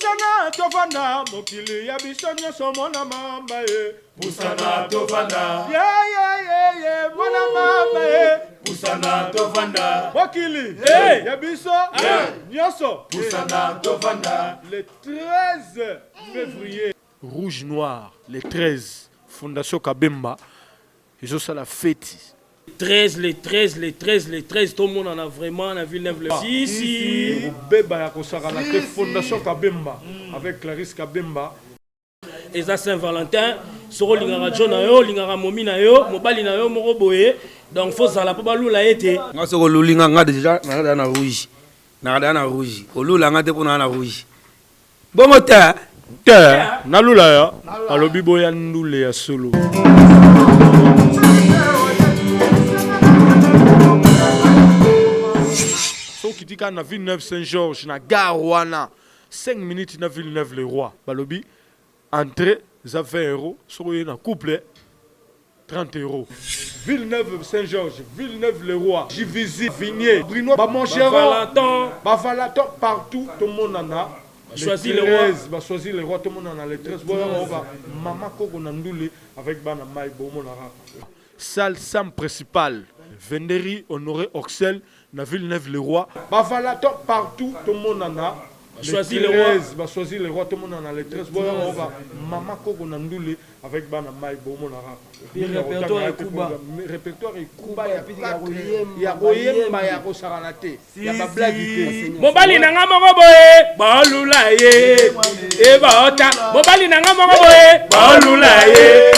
Pusana tovanda mokili ya bisonyo so mona mama ye. Pusana tovanda. Yeah, mona mama ye. Pusana tovanda. Mokili. Ya biso. Nyoso. Pusana tovanda. Le 13 février. Rouge Noir. Le 13. Fondation Kabemba. Ils ont ça la fête. Les 13, tout le monde en a vraiment, la ville neuve. Si. Beba ya kosaka la Fondation Kabemba. Avec Clarisse Kabemba. Et ça Saint-Valentin. Soro lingara John na yo, lingara Momi na yo, mobali na yo, moko boye. Donc faut ça la pas balula été. Nga soko lulinga nga déjà na rouge. Na rouge. Olula nga te pona na rouge. Bongo ta. Na lula ya. Alobi boya ndule ya solo. Qui dit qu'à la Villeneuve Saint-Georges, na Garouana, 5 minutes na Villeneuve le Roi. Balobi, entrée, ça 20 €. Sur un couple, 30 €. Villeneuve Saint-Georges, Villeneuve le Roi, Jivizi, Vigné, Brino, Bavalanton, partout, tout le monde en a. Choisir le roi. Choisir le roi, tout le monde en a les 13. Maman Koko Nandouli avec Bana Maïbo Monara. Salle Sam principale, Vendéry, Honoré Oxel. Na Villeneuve-le-Roi, Bavalaton partout, tout le monde en a. Choisir le roi. Choisir le roi, tout le monde en a les 13. Maman Koko Nandouli avec Bana Maïbo Monara. Répertoire et Kuba. Répertoire et Kuba, il y a Oyemba, il y a Rosaranate. Il y a Blague. Mobali nanga moko boye, balula ye. E baota, mobali nanga moko boye, balula ye.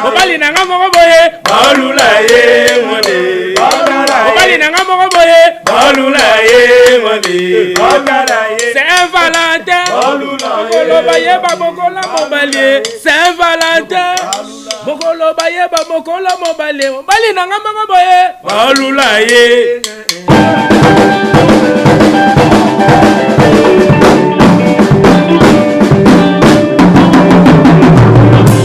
Mobali nanga moko boye, balula ye. Mobali nanga moko boye, balula ye. Saint-Valentin, mokolo bayeba mokola mobali. Saint-Valentin, mokolo bayeba mokola mobali. Mobali nanga moko boye, balula ye.